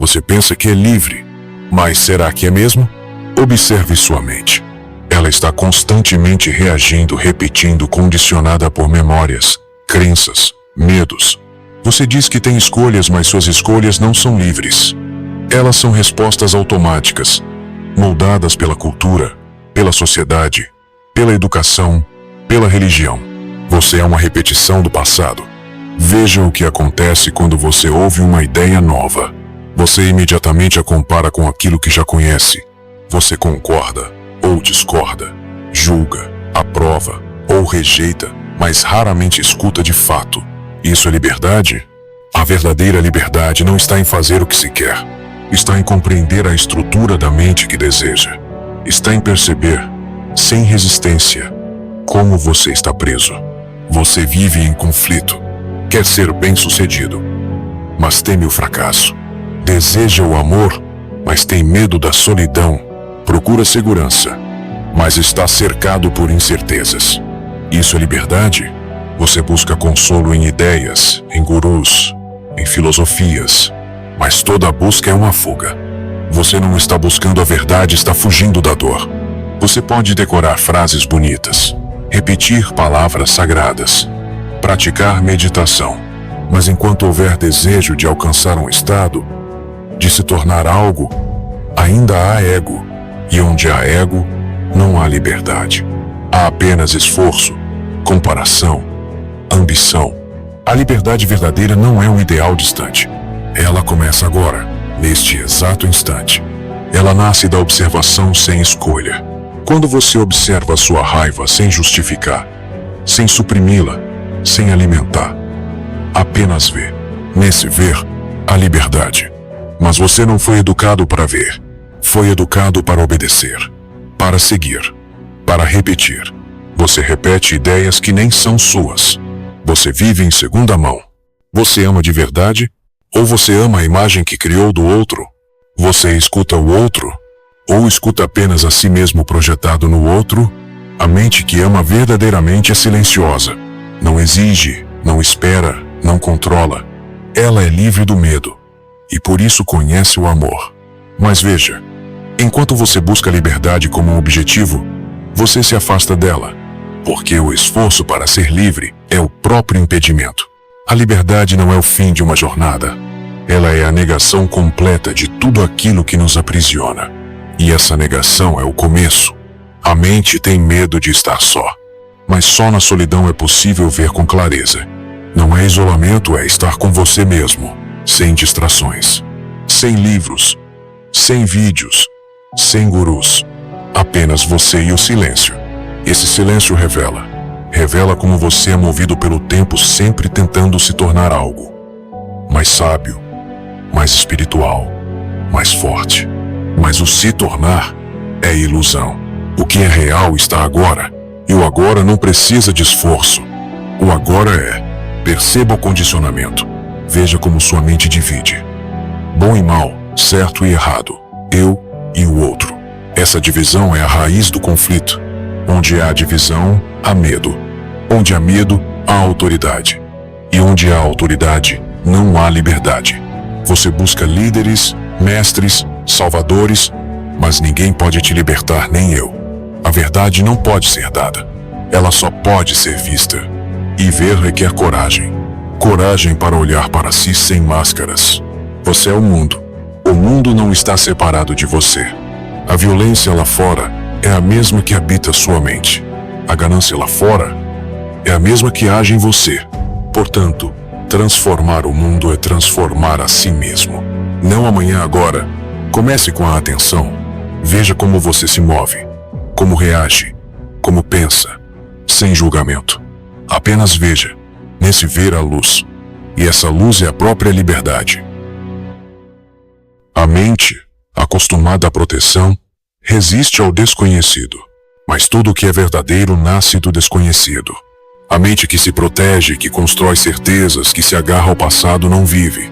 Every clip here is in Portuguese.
Você pensa que é livre, mas será que é mesmo? Observe sua mente. Ela está constantemente reagindo, repetindo, condicionada por memórias, crenças, medos. Você diz que tem escolhas, mas suas escolhas não são livres. Elas são respostas automáticas, moldadas pela cultura, pela sociedade, pela educação, pela religião. Você é uma repetição do passado. Veja o que acontece quando você ouve uma ideia nova. Você imediatamente a compara com aquilo que já conhece. Você concorda ou discorda, julga, aprova ou rejeita, mas raramente escuta de fato. Isso é liberdade? A verdadeira liberdade não está em fazer o que se quer. Está em compreender a estrutura da mente que deseja. Está em perceber, sem resistência, como você está preso. Você vive em conflito. Quer ser bem-sucedido, mas teme o fracasso. Deseja o amor, mas tem medo da solidão. Procura segurança, mas está cercado por incertezas. Isso é liberdade? Você busca consolo em ideias, em gurus, em filosofias, mas toda busca é uma fuga. Você não está buscando a verdade, está fugindo da dor. Você pode decorar frases bonitas, repetir palavras sagradas, praticar meditação, mas enquanto houver desejo de alcançar um estado, de se tornar algo, ainda há ego, e onde há ego, não há liberdade. Há apenas esforço, comparação, ambição. A liberdade verdadeira não é um ideal distante. Ela começa agora, neste exato instante. Ela nasce da observação sem escolha. Quando você observa a sua raiva sem justificar, sem suprimi-la, sem alimentar, apenas vê. Nesse ver, a liberdade. Mas você não foi educado para ver. Foi educado para obedecer, para seguir, para repetir. Você repete ideias que nem são suas. Você vive em segunda mão. Você ama de verdade? Ou você ama a imagem que criou do outro? Você escuta o outro? Ou escuta apenas a si mesmo projetado no outro? A mente que ama verdadeiramente é silenciosa. Não exige, não espera, não controla. Ela é livre do medo. E por isso conhece o amor. Mas veja, enquanto você busca a liberdade como um objetivo, você se afasta dela. Porque o esforço para ser livre é o próprio impedimento. A liberdade não é o fim de uma jornada. Ela é a negação completa de tudo aquilo que nos aprisiona. E essa negação é o começo. A mente tem medo de estar só. Mas só na solidão é possível ver com clareza. Não é isolamento, é estar com você mesmo, sem distrações, sem livros, sem vídeos, sem gurus. Apenas você e o silêncio. Esse silêncio revela como você é movido pelo tempo, sempre tentando se tornar algo mais sábio, mais espiritual, mais forte. Mas o se tornar é ilusão. O que é real está agora, e o agora não precisa de esforço. O agora é, perceba o condicionamento. Veja como sua mente divide. Bom e mal, certo e errado, eu e o outro. Essa divisão é a raiz do conflito. Onde há divisão, há medo. Onde há medo, há autoridade. E onde há autoridade, não há liberdade. Você busca líderes, mestres, salvadores, mas ninguém pode te libertar, nem eu. A verdade não pode ser dada. Ela só pode ser vista. E ver requer coragem. Coragem para olhar para si sem máscaras. Você é o mundo. O mundo não está separado de você. A violência lá fora é a mesma que habita sua mente. A ganância lá fora é a mesma que age em você. Portanto, transformar o mundo é transformar a si mesmo. Não amanhã, agora. Comece com a atenção. Veja como você se move, como reage, como pensa, sem julgamento. Apenas veja. Nesse ver a luz. E essa luz é a própria liberdade. A mente, acostumada à proteção, resiste ao desconhecido. Mas tudo o que é verdadeiro nasce do desconhecido. A mente que se protege, que constrói certezas, que se agarra ao passado não vive.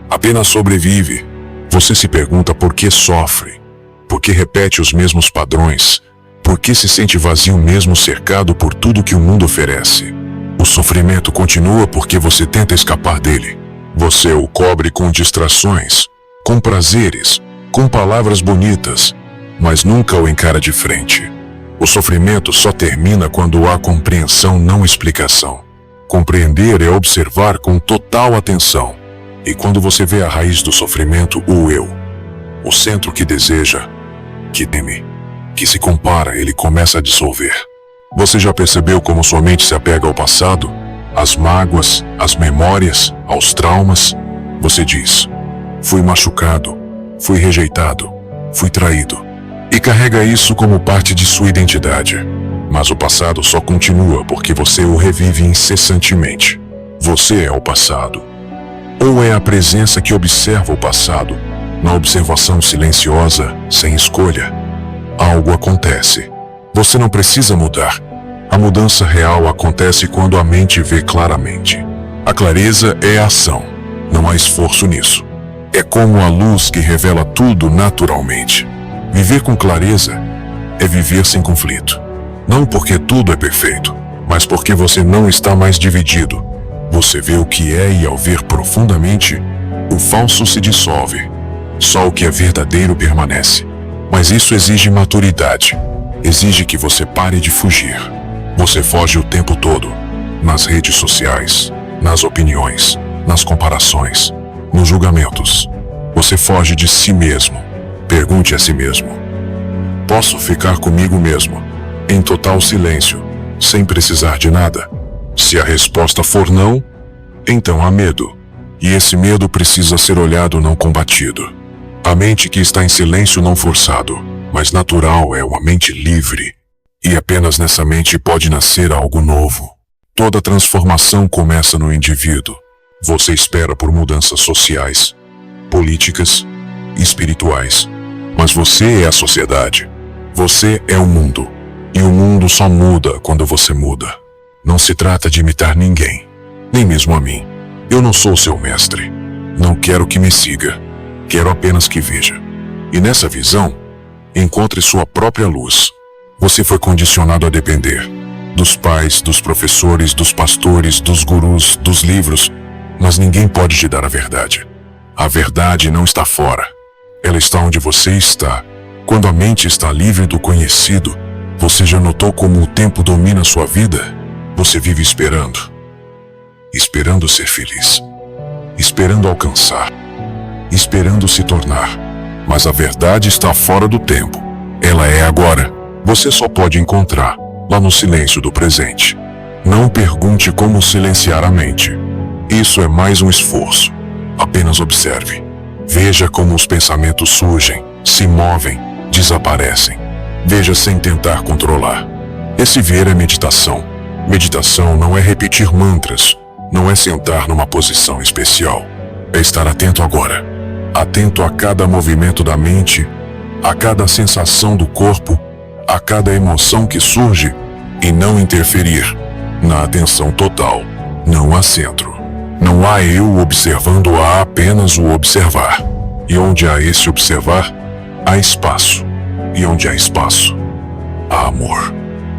Apenas sobrevive. Você se pergunta por que sofre, por que repete os mesmos padrões, por que se sente vazio mesmo cercado por tudo que o mundo oferece. O sofrimento continua porque você tenta escapar dele. Você o cobre com distrações, com prazeres, com palavras bonitas, mas nunca o encara de frente. O sofrimento só termina quando há compreensão, não explicação. Compreender é observar com total atenção. E quando você vê a raiz do sofrimento, o eu, o centro que deseja, que teme, que se compara, ele começa a dissolver. Você já percebeu como sua mente se apega ao passado, às mágoas, às memórias, aos traumas? Você diz: fui machucado, fui rejeitado, fui traído. E carrega isso como parte de sua identidade. Mas o passado só continua porque você o revive incessantemente. Você é o passado. Ou é a presença que observa o passado, na observação silenciosa, sem escolha. Algo acontece. Você não precisa mudar. A mudança real acontece quando a mente vê claramente. A clareza é a ação. Não há esforço nisso. É como a luz que revela tudo naturalmente. Viver com clareza é viver sem conflito. Não porque tudo é perfeito, mas porque você não está mais dividido. Você vê o que é e ao ver profundamente, o falso se dissolve. Só o que é verdadeiro permanece. Mas isso exige maturidade. Exige que você pare de fugir. Você foge o tempo todo. Nas redes sociais, nas opiniões, nas comparações, nos julgamentos. Você foge de si mesmo. Pergunte a si mesmo: posso ficar comigo mesmo, em total silêncio, sem precisar de nada? Se a resposta for não, então há medo. E esse medo precisa ser olhado, não combatido. A mente que está em silêncio não forçado, mas natural, é uma mente livre. E apenas nessa mente pode nascer algo novo. Toda transformação começa no indivíduo. Você espera por mudanças sociais, políticas, espirituais. Mas você é a sociedade. Você é o mundo. E o mundo só muda quando você muda. Não se trata de imitar ninguém, nem mesmo a mim. Eu não sou seu mestre. Não quero que me siga. Quero apenas que veja. E nessa visão, encontre sua própria luz. Você foi condicionado a depender dos pais, dos professores, dos pastores, dos gurus, dos livros, mas ninguém pode te dar a verdade. A verdade não está fora. Ela está onde você está. Quando a mente está livre do conhecido, você já notou como o tempo domina sua vida? Você vive esperando. Esperando ser feliz. Esperando alcançar. Esperando se tornar. Mas a verdade está fora do tempo. Ela é agora. Você só pode encontrar lá no silêncio do presente. Não pergunte como silenciar a mente. Isso é mais um esforço. Apenas observe. Veja como os pensamentos surgem, se movem, desaparecem. Veja sem tentar controlar. Esse ver é meditação. Meditação não é repetir mantras, não é sentar numa posição especial. É estar atento agora. Atento a cada movimento da mente, a cada sensação do corpo, a cada emoção que surge, e não interferir. Na atenção total, não há centro. Não há eu observando, há apenas o observar. E onde há esse observar, há espaço. E onde há espaço, há amor.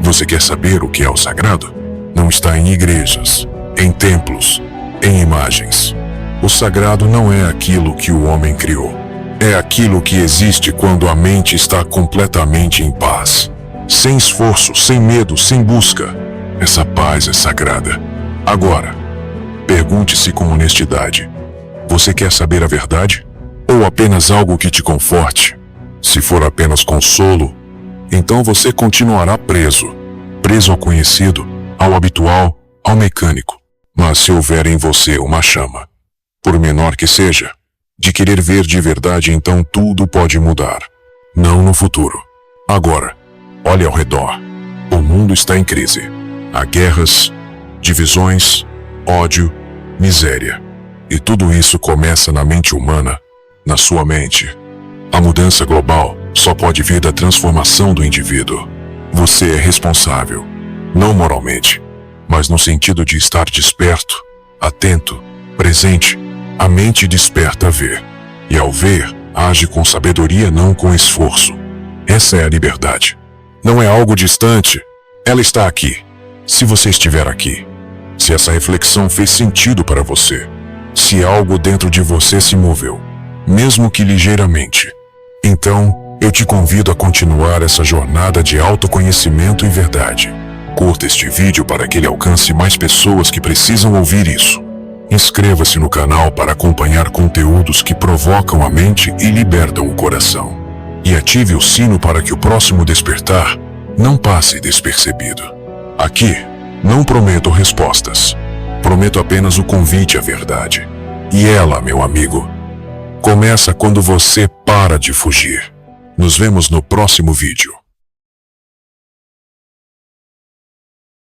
Você quer saber o que é o sagrado? Não está em igrejas, em templos, em imagens. O sagrado não é aquilo que o homem criou. É aquilo que existe quando a mente está completamente em paz. Sem esforço, sem medo, sem busca. Essa paz é sagrada. Agora, pergunte-se com honestidade: você quer saber a verdade? Ou apenas algo que te conforte? Se for apenas consolo, então você continuará preso. Preso ao conhecido, ao habitual, ao mecânico. Mas se houver em você uma chama, por menor que seja, de querer ver de verdade, então tudo pode mudar. Não no futuro. Agora, olhe ao redor. O mundo está em crise. Há guerras, divisões, ódio, miséria. E tudo isso começa na mente humana, na sua mente. A mudança global só pode vir da transformação do indivíduo. Você é responsável, não moralmente, mas no sentido de estar desperto, atento, presente. A mente desperta a ver. E ao ver, age com sabedoria, não com esforço. Essa é a liberdade. Não é algo distante. Ela está aqui. Se você estiver aqui. Se essa reflexão fez sentido para você. Se algo dentro de você se moveu. mesmo que ligeiramente. Então, eu te convido a continuar essa jornada de autoconhecimento e verdade. Curta este vídeo para que ele alcance mais pessoas que precisam ouvir isso. Inscreva-se no canal para acompanhar conteúdos que provocam a mente e libertam o coração. E ative o sino para que o próximo despertar não passe despercebido. Aqui, não prometo respostas. Prometo apenas o convite à verdade. E ela, meu amigo, começa quando você para de fugir. Nos vemos no próximo vídeo.